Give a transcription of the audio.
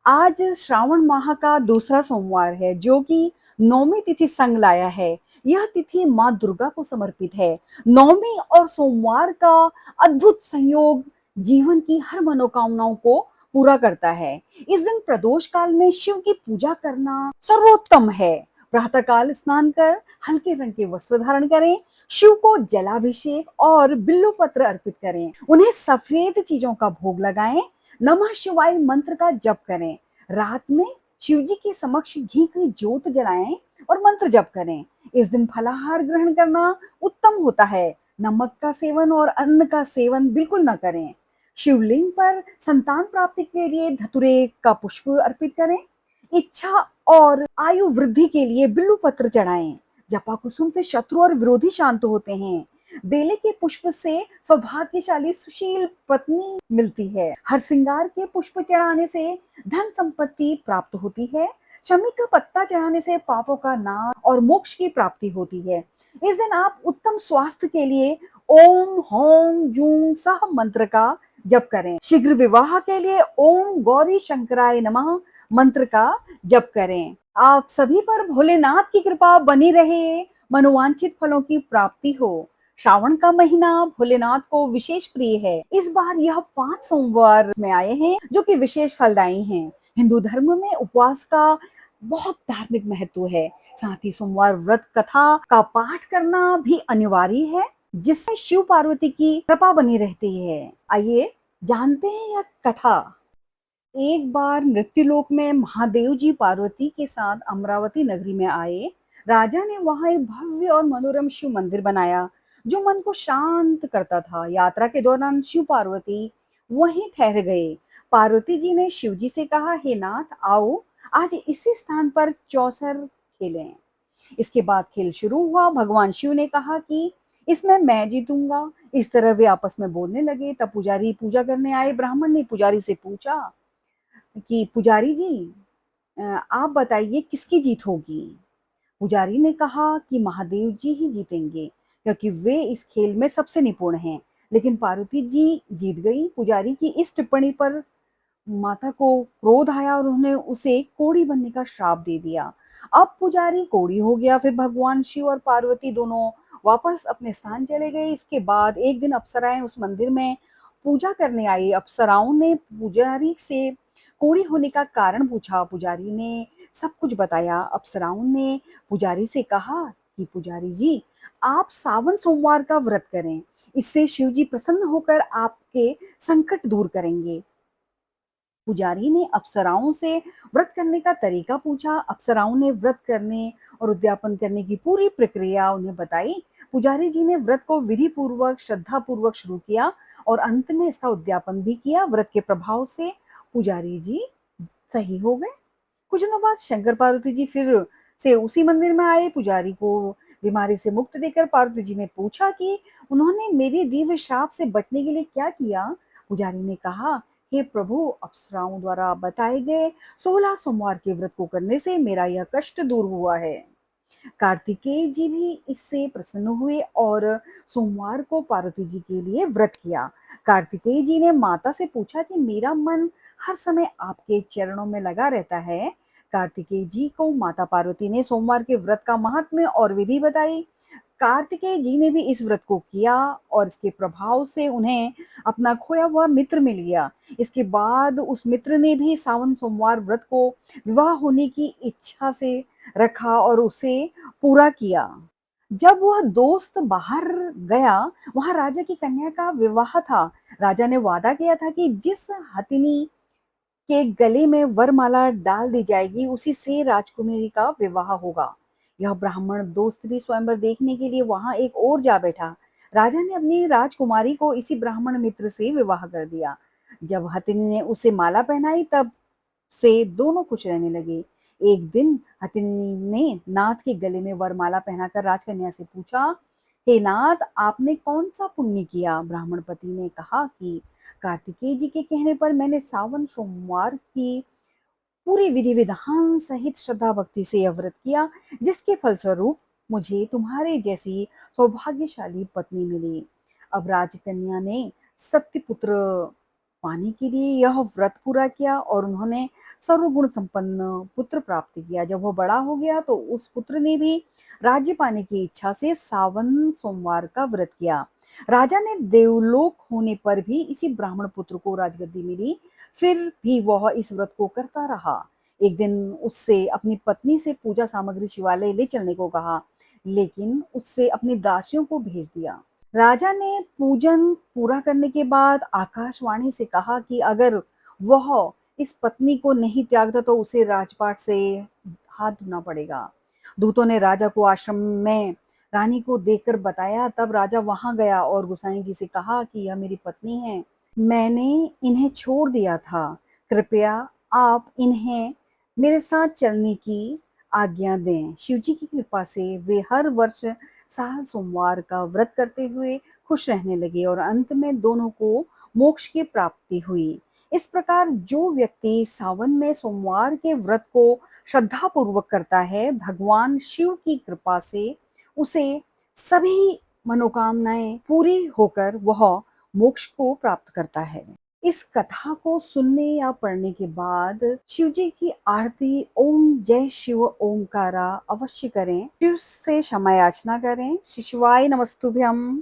आज श्रावण माह का दूसरा सोमवार है जो कि नौमी तिथि संग लाया है। यह तिथि माँ दुर्गा को समर्पित है। नौमी और सोमवार का अद्भुत संयोग जीवन की हर मनोकामनाओं को पूरा करता है। इस दिन प्रदोष काल में शिव की पूजा करना सर्वोत्तम है। प्रातः काल स्नान कर हल्के रंग के वस्त्र धारण करें, शिव को जलाभिषेक और बिल्व पत्र अर्पित करें, उन्हें सफेद चीजों का भोग लगाएं, नमः शिवाय मंत्र का जप करें। रात में शिव जी के समक्ष घी की ज्योत जलाएं और मंत्र जप करें। इस दिन फलाहार ग्रहण करना उत्तम होता है। नमक का सेवन और अन्न का सेवन बिल्कुल न करें। शिवलिंग पर संतान प्राप्ति के लिए धतुरे का पुष्प अर्पित करें। इच्छा और आयु वृद्धि के लिए बिल्व पत्र चढ़ाएं। जपा कुसुम से शत्रु और विरोधी शांत होते हैं। बेले के पुष्प से सौभाग्यशाली सुशील पत्नी मिलती है। हर श्रृंगार के पुष्प चढ़ाने से धन संपत्ति प्राप्त होती है। शमी का पत्ता चढ़ाने से पापों का नाश और मोक्ष की प्राप्ति होती है। इस दिन आप उत्तम स्वास्थ्य के लिए ओम होम जूं सह मंत्र का जप करें। शीघ्र विवाह के लिए ओम गौरी शंकराय नमः मंत्र का जप करें। आप सभी पर भोलेनाथ की कृपा बनी रहे, मनोवांछित फलों की प्राप्ति हो। श्रावण का महीना भोलेनाथ को विशेष प्रिय है। इस बार यह 5 सोमवार में आए हैं जो कि विशेष फलदायी हैं। हिंदू धर्म में उपवास का बहुत धार्मिक महत्व है। साथ ही सोमवार व्रत कथा का पाठ करना भी अनिवार्य है, जिससे शिव पार्वती की कृपा बनी रहती है। आइए जानते हैं यह कथा। एक बार मृत्युलोक में महादेव जी पार्वती के साथ अमरावती नगरी में आए। राजा ने वहां एक भव्य और मनोरम शिव मंदिर बनाया जो मन को शांत करता था। यात्रा के दौरान शिव पार्वती वहीं ठहर गए। पार्वती जी ने शिव जी से कहा, हे नाथ, आओ आज इसी स्थान पर चौसर खेलें। इसके बाद खेल शुरू हुआ। भगवान शिव ने कहा कि इसमें मैं जीतूंगा। इस तरह वे आपस में बोलने लगे। तब पुजारी पूजा करने आए। ब्राह्मण ने पुजारी से पूछा कि पुजारी जी, आप बताइए किसकी जीत होगी। पुजारी ने कहा कि महादेव जी ही जीतेंगे क्योंकि वे इस खेल में सबसे निपुण हैं। लेकिन पार्वती जी जीत गई। पुजारी की इस टिप्पणी पर माता को क्रोध आया और उन्होंने उसे कोढ़ी बनने का श्राप दे दिया। अब पुजारी कोढ़ी हो गया। फिर भगवान शिव और पार्वती दोनों वापस अपने स्थान चले गए। इसके बाद एक दिन अप्सराएं उस मंदिर में पूजा करने आई। अप्सराओं ने पुजारी से कोढ़ी होने का कारण पूछा। पुजारी ने सब कुछ बताया। अप्सराओं ने पुजारी से कहा कि पुजारी जी, आप सावन सोमवार का व्रत करें, इससे शिव जी प्रसन्न होकर आपके संकट दूर करेंगे। पुजारी ने अप्सराओं से व्रत करने का तरीका पूछा। अप्सराओं ने व्रत करने और उद्यापन करने की पूरी प्रक्रिया उन्हें बताई। पुजारी जी ने व्रत को विधि पूर्वक श्रद्धा पूर्वक शुरू किया और अंत में इसका उद्यापन भी किया। व्रत के प्रभाव से पुजारी जी सही हो गए। कुछ दिनों बाद शंकर पार्वती जी फिर से उसी मंदिर में आए। पुजारी को बीमारी से मुक्त देकर पार्वती जी ने पूछा कि उन्होंने मेरे दिव्य श्राप से बचने के लिए क्या किया। पुजारी ने कहा, हे प्रभु, अप्सराओं द्वारा बताए गए 16 सोमवार के व्रत को करने से मेरा यह कष्ट दूर हुआ है। कार्तिकेय जी भी इससे प्रसन्न हुए और सोमवार को पार्वती जी के लिए व्रत किया। कार्तिकेय जी ने माता से पूछा कि मेरा मन हर समय आपके चरणों में लगा रहता है। कार्तिकेय जी को माता पार्वती ने सोमवार के व्रत का महात्म्य और विधि बताई। कार्तिकेय जी ने भी इस व्रत को किया और इसके प्रभाव से उन्हें अपना खोया हुआ मित्र मिल गया। इसके बाद उस मित्र ने भी सावन सोमवार व्रत को विवाह होने की इच्छा से रखा और उसे पूरा किया। जब वह दोस्त बाहर गया, वहां राजा की कन्या का विवाह था। राजा ने वादा किया था कि जिस हथिनी के गले में वरमाला डाल दी जाएगी उसी से राजकुमारी का विवाह होगा। यह ब्राह्मण दोस्त भी स्वयंवर देखने के लिए वहां एक और जा बैठा। राजा ने अपनी राजकुमारी को इसी ब्राह्मण मित्र से विवाह कर दिया। जब हथिनी ने उसे माला पहनाई तब से दोनों खुश रहने लगे। एक दिन हथिनी ने नाथ के गले में वरमाला पहनाकर राजकन्या से पूछा, हे नाथ, आपने कौन सा पुण्य किया। ब्राह्मण पति ने कहा कि कार्तिकेय जी के कहने पर मैंने सावन सोमवार की पूरी विधि विधान सहित श्रद्धा भक्ति से यह व्रत किया, जिसके फलस्वरूप मुझे तुम्हारे जैसी सौभाग्यशाली पत्नी मिली। अब राजकन्या ने सत्यपुत्र पाने के लिए यह व्रत पूरा किया और उन्होंने सर्वगुण संपन्न पुत्र प्राप्त किया। जब वो बड़ा हो गया तो उस पुत्र ने भी राज्य पाने की इच्छा से सावन सोमवार का व्रत किया। राजा ने देवलोक होने पर भी इसी ब्राह्मण पुत्र को राजगद्दी मिली, फिर भी वह इस व्रत को करता रहा। एक दिन उससे अपनी पत्नी से पूजा सामग्री शिवालय ले चलने को कहा, लेकिन उससे अपनी दासियों को भेज दिया। राजा ने पूजन पूरा करने के बाद आकाशवाणी से कहा कि अगर वह इस पत्नी को नहीं त्यागता तो उसे राजपाट से हाथ धोना पड़ेगा। दूतों ने राजा को आश्रम में रानी को देखकर बताया, तब राजा वहां गया और गोसाई जी से कहा कि यह मेरी पत्नी है, मैंने इन्हें छोड़ दिया था, कृपया आप इन्हें मेरे साथ चलने की आज्ञा दें। शिव जी की कृपा से वे हर वर्ष साल सोमवार का व्रत करते हुए खुश रहने लगे और अंत में दोनों को मोक्ष की प्राप्ति हुई। इस प्रकार जो व्यक्ति सावन में सोमवार के व्रत को श्रद्धा पूर्वक करता है, भगवान शिव की कृपा से उसे सभी मनोकामनाएं पूरी होकर वह मोक्ष को प्राप्त करता है। इस कथा को सुनने या पढ़ने के बाद शिव जी की आरती ओम जय शिव ओमकारा अवश्य करें। शिव से क्षमा याचना करें। शिवाय नमस्तुभ्यम।